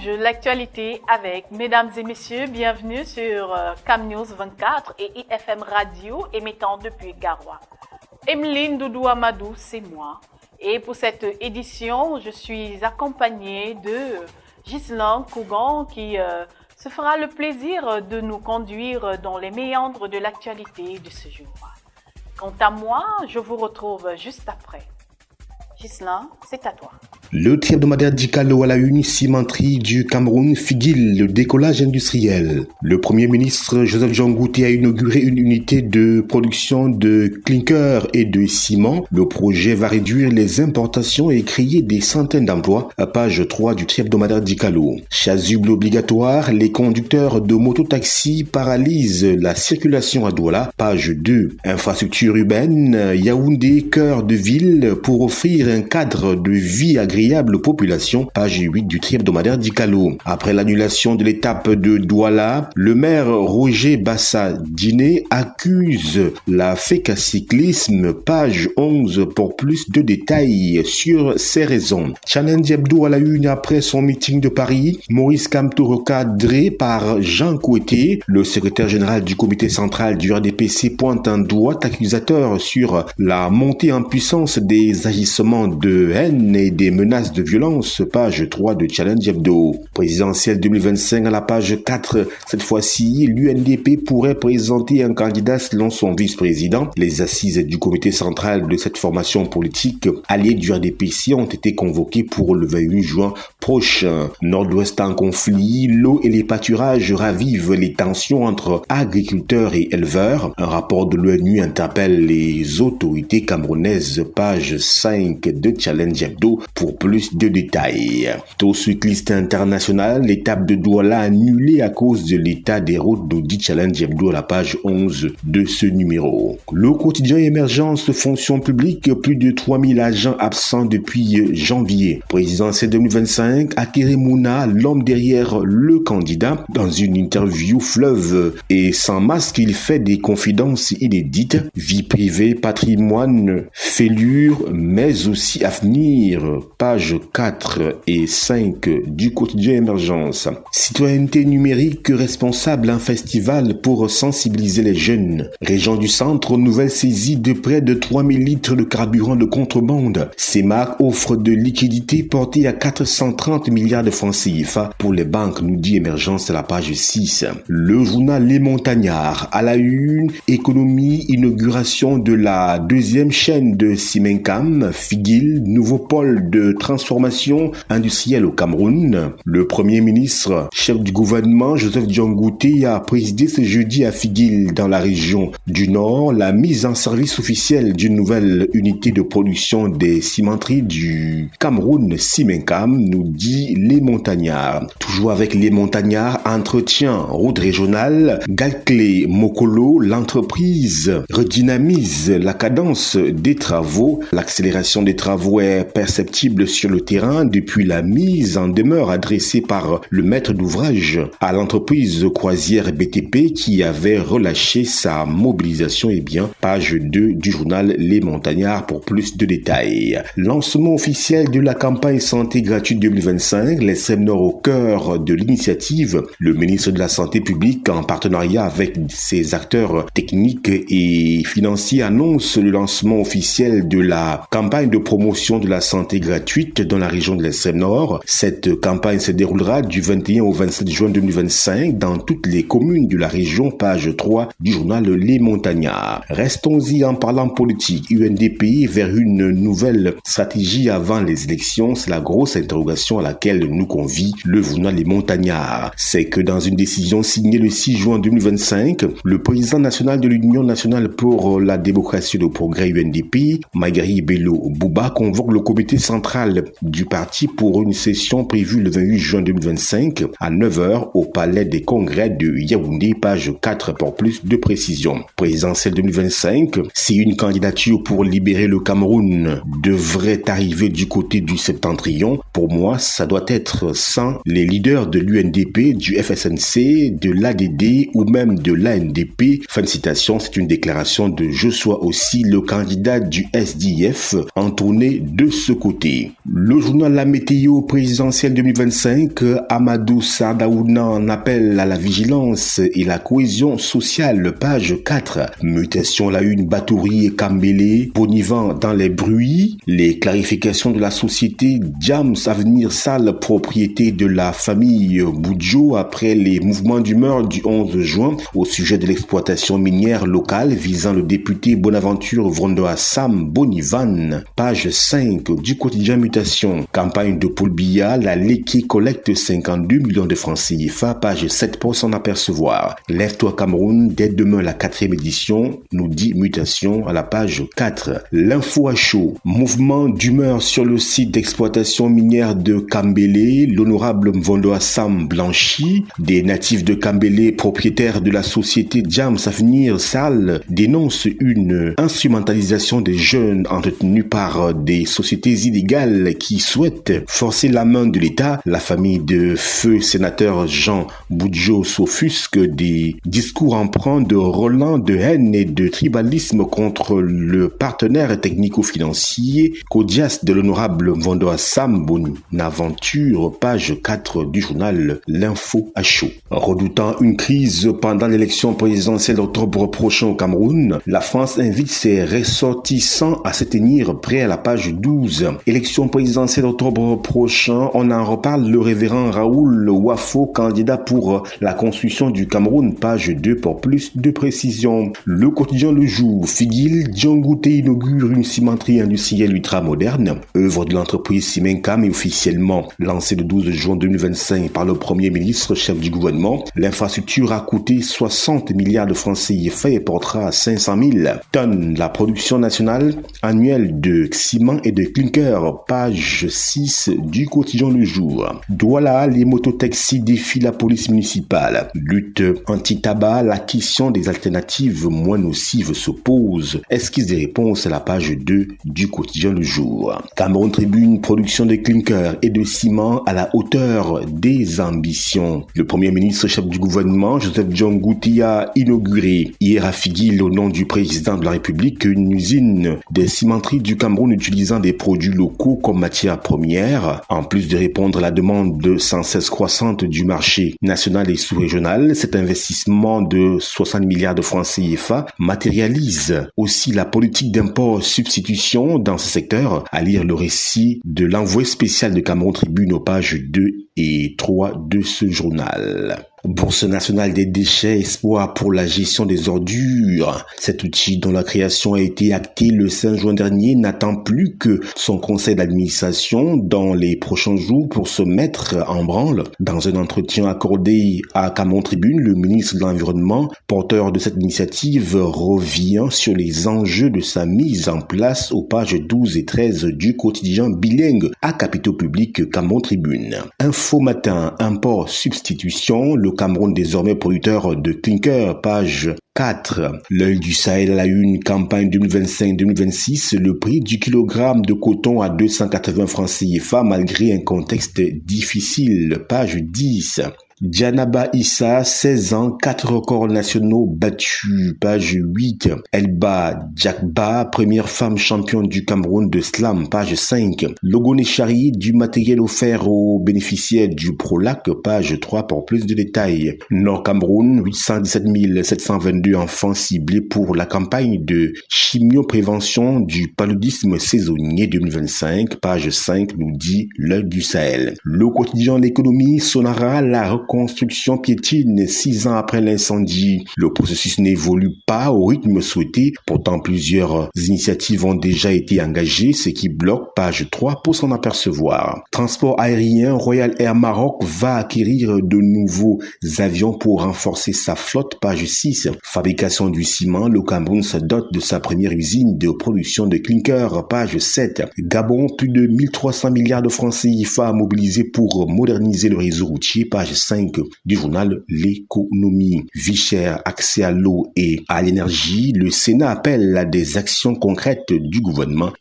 plonge l'actualité avec mesdames et messieurs. Bienvenue sur Cam News 24 et IFM Radio émettant depuis Garoua. Emeline Doudou Amadou, c'est moi. Et pour cette édition, je suis accompagnée de Ghislain Kougan qui se fera le plaisir de nous conduire dans les méandres de l'actualité de ce jour. Quant à moi, je vous retrouve juste après. Ghislain, c'est à toi. Le hebdomadaire Dikalo à la une, cimenterie du Cameroun, Figuil, le décollage industriel. Le Premier ministre Joseph Dion-Ngouté a inauguré une unité de production de clinker et de ciment. Le projet va réduire les importations et créer des centaines d'emplois. À page 3 du hebdomadaire Dikalo. Chasuble obligatoire, les conducteurs de mototaxi paralysent la circulation à Douala. Page 2. Infrastructure urbaine, Yaoundé, cœur de ville, pour offrir un cadre de vie agréable aux populations. Page 8 du hebdomadaire Dikalo. Après l'annulation de l'étape de Douala, le maire Roger Bassa Diné accuse la FECA cyclisme. Page 11 pour plus de détails sur ces raisons. Challenge Hebdo à la une après son meeting de Paris. Maurice Kamto recadré par Jean Koueté. Le secrétaire général du comité central du RDPC pointe un doigt accusateur sur la montée en puissance des agissements de haine et des menaces de violence. Page 3 de Challenge Hebdo. Présidentielle 2025 à la page 4. Cette fois-ci, l'UNDP pourrait présenter un candidat selon son vice-président. Les assises du comité central de cette formation politique alliée du RDPC ont été convoquées pour le 28 juin prochain. Nord-Ouest en conflit, l'eau et les pâturages ravivent les tensions entre agriculteurs et éleveurs. Un rapport de l'ONU interpelle les autorités camerounaises. Page 5 de Challenge Hebdo pour plus de détails. Tour cycliste international, l'étape de Douala annulée à cause de l'état des routes d'Audi. Challenge Hebdo à la page 11 de ce numéro. Le quotidien Émergence fonction publique, plus de 3000 agents absents depuis janvier. Présidentielle 2025, Akere Mouna, l'homme derrière le candidat. Dans une interview fleuve et sans masque, il fait des confidences inédites. Vie privée, patrimoine, fêlure, mais aussi avenir. Page 4 et 5 du quotidien Émergence. Citoyenneté numérique responsable, un festival pour sensibiliser les jeunes. Région du Centre, nouvelle saisie de près de 3000 litres de carburant de contrebande. CEMAC offre de liquidités portées à 430 milliards de francs CFA pour les banques, nous dit Émergence à la page 6. Le journal Les Montagnards à la une, économie, inauguration de la deuxième chaîne de Simencam, Figuil, nouveau pôle de transformation industrielle au Cameroun. Le Premier ministre, chef du gouvernement, Joseph Dion-Ngouté, a présidé ce jeudi à Figuil, dans la région du Nord, la mise en service officielle d'une nouvelle unité de production des cimenteries du Cameroun, Simencam, nous dit Les Montagnards. Toujours avec Les Montagnards, entretien, route régionale, Galclé Mokolo, l'entreprise redynamise la cadence des travaux. L'accélération des travaux est perceptible sur le terrain depuis la mise en demeure adressée par le maître d'ouvrage à l'entreprise Croisière BTP qui avait relâché sa mobilisation. Page 2 du journal Les Montagnards pour plus de détails. Lancement officiel de la campagne santé gratuite 2025, les Nord au cœur de l'initiative. Le ministre de la Santé publique, en partenariat avec ses acteurs techniques et financiers, annonce le lancement officiel de la campagne de promotion de la santé gratuite dans la région de l'Extrême Nord. Cette campagne se déroulera du 21 au 27 juin 2025 dans toutes les communes de la région. Page 3 du journal Les Montagnards. Restons-y en parlant politique. UNDP vers une nouvelle stratégie avant les élections. C'est la grosse interrogation à laquelle nous convie le journal Les Montagnards. C'est que dans une décision signée le 6 juin 2025, le président national de l'Union nationale pour la démocratie et le progrès UNDP, Maghari Bello Bouba, convoque le comité central du parti pour une session prévue le 28 juin 2025 à 9h au palais des congrès de Yaoundé. Page 4 pour plus de précision. Présidentielle 2025, si une candidature pour libérer le Cameroun devrait arriver du côté du septentrion, pour moi, ça doit être sans les leaders de l'UNDP, du FSNC, de l'ADD ou même de l'ANDP. Fin de citation, c'est une déclaration de Je sois aussi le candidat du SDF entonné de ce côté. Bouddhi. Le journal La Météo présidentielle 2025, Amadou Sardaouna en appelle à la vigilance et la cohésion sociale, page 4. Mutation à la une, Batouri et Kambélé, Bonivan dans les bruits. Les clarifications de la société Jams Avenir Sale, propriété de la famille Boudjo, après les mouvements d'humeur du 11 juin au sujet de l'exploitation minière locale visant le député Bonaventure Vondoa Sam Bonivan, page 5 du quotidien Mutation. Campagne de Paul Biya, la Léké collecte 52 millions de francs CFA, page 7 pour s'en apercevoir. Lève-toi Cameroun, dès demain la 4e édition, nous dit Mutation à la page 4. L'info à chaud, mouvement d'humeur sur le site d'exploitation minière de Kambélé, l'honorable Vondoa Sam blanchi. Des natifs de Kambélé, propriétaires de la société Jams Avenir Sale, dénoncent une instrumentalisation des jeunes entretenus par des sociétés illégales qui souhaitent forcer la main de l'État. La famille de feu sénateur Jean Boudjo s'offusque des discours empreints de relents de haine et de tribalisme contre le partenaire technico-financier Codias de l'honorable Vondoa Sam Bonaventure, page 4 du journal L'Info à chaud. Redoutant une crise pendant l'élection présidentielle d'octobre prochain au Cameroun, la France invite ses ressortissants à se tenir prêts à la page 12. Élection présidentielle d'octobre prochain, on en reparle, le révérend Raoul Wafo, candidat pour la construction du Cameroun, page 2 pour plus de précision. Le quotidien Le Jour, Figuil, Djangoute inaugure une cimenterie industrielle ultramoderne. Œuvre de l'entreprise Simencam est officiellement lancée le 12 juin 2025 par le Premier ministre, chef du gouvernement. L'infrastructure a coûté 60 milliards de francs CFA et portera à 500 000 tonnes. La production nationale annuelle de ciment et de clinker, page 6 du quotidien Le Jour. Douala, les mototaxis défient la police municipale. Lutte anti-tabac, la question des alternatives moins nocives se pose. Esquisse des réponses à la page 2 du quotidien Le Jour. Cameroun Tribune, production de clinker et de ciment à la hauteur des ambitions. Le Premier ministre chef du gouvernement, Joseph Djangoute, a inauguré hier à Figuil, au nom du président de la République, une usine des cimenteries du Cameroun utilisant des produits locaux comme matière première. En plus de répondre à la demande sans cesse croissante du marché national et sous-régional, cet investissement de 60 milliards de francs CFA matérialise aussi la politique d'import-substitution dans ce secteur, à lire le récit de l'envoyé spécial de Cameroun Tribune aux pages 2 et 3 de ce journal. Bourse nationale des déchets, espoir pour la gestion des ordures. Cet outil dont la création a été actée le 5 juin dernier n'attend plus que son conseil d'administration dans les prochains jours pour se mettre en branle. Dans un entretien accordé à Cameroun Tribune, le ministre de l'Environnement, porteur de cette initiative, revient sur les enjeux de sa mise en place aux pages 12 et 13 du quotidien bilingue à capitaux publics Cameroun Tribune. Info matin, import, substitution, le Cameroun désormais producteur de clinker, page 4. L'œil du Sahel à la une, campagne 2025-2026, le prix du kilogramme de coton à 280 francs CFA malgré un contexte difficile, page 10. Djanaba Issa, 16 ans, 4 records nationaux battus, page 8. Elba Djakba, première femme championne du Cameroun de slam, page 5. Logo Nechari, du matériel offert aux bénéficiaires du Prolac, page 3 pour plus de détails. Nord Cameroun, 817 722 enfants ciblés pour la campagne de chimioprévention du paludisme saisonnier 2025, page 5, nous dit l'œil du Sahel. Le quotidien L'économie, Sonara, la reconstruction piétine 6 ans après l'incendie. Le processus n'évolue pas au rythme souhaité. Pourtant, plusieurs initiatives ont déjà été engagées, ce qui bloque, page 3 pour s'en apercevoir. Transport aérien, Royal Air Maroc va acquérir de nouveaux avions pour renforcer sa flotte, page 6. Fabrication du ciment, le Cameroun se dote de sa première usine de production de clinker, page 7. Gabon, plus de 1300 milliards de francs CFA à mobiliser pour moderniser le réseau routier, page 5 du journal L'économie. Vie chère, accès à l'eau et à l'énergie, le Sénat appelle à des actions concrètes du gouvernement.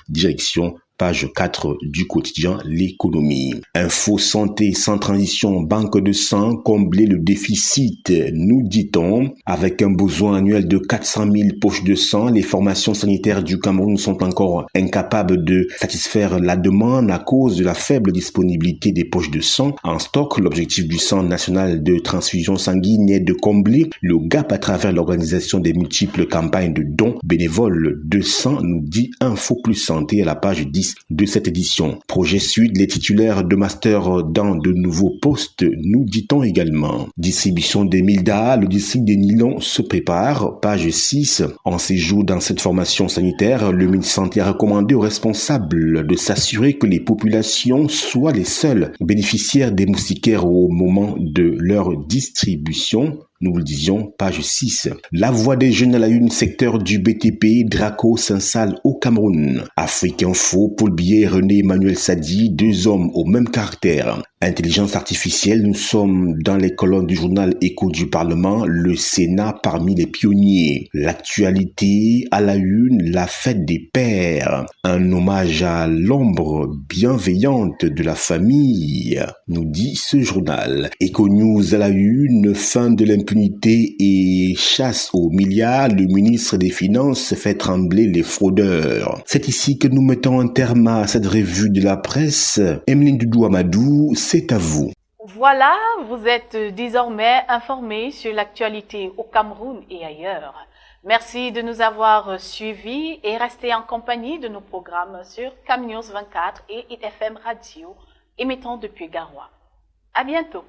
Direction page 4 du quotidien L'économie. Info santé sans transition, banque de sang, combler le déficit, nous dit-on. Avec un besoin annuel de 400 000 poches de sang, les formations sanitaires du Cameroun sont encore incapables de satisfaire la demande à cause de la faible disponibilité des poches de sang en stock. L'objectif du Centre national de transfusion sanguine est de combler le gap à travers l'organisation des multiples campagnes de dons bénévoles de sang, nous dit Info Plus Santé à la page 10 de cette édition. Projet Sud, les titulaires de master dans de nouveaux postes, nous dit-on également. Distribution des Milda, le district des Nilons se prépare, page 6. En séjour dans cette formation sanitaire, le ministre Santé a recommandé aux responsables de s'assurer que les populations soient les seuls bénéficiaires des moustiquaires au moment de leur distribution. Nous le disions, page 6. La voix des jeunes à la une, secteur du BTP, Draco s'installe au Cameroun. Afrique Info, Paul Biya et René Emmanuel Sadi, deux hommes au même caractère. Intelligence artificielle, nous sommes dans les colonnes du journal Écho du Parlement, le Sénat parmi les pionniers. L'actualité à la une, la fête des pères. Un hommage à l'ombre bienveillante de la famille, nous dit ce journal. Écho News à la une, fin de l'impunité et chasse aux milliards, le ministre des Finances fait trembler les fraudeurs. C'est ici que nous mettons un terme à cette revue de la presse. Emeline Doudou Amadou, c'est à vous. Voilà, vous êtes désormais informés sur l'actualité au Cameroun et ailleurs. Merci de nous avoir suivis et restez en compagnie de nos programmes sur CamNews 24 et IFM Radio, émettant depuis Garoua. À bientôt.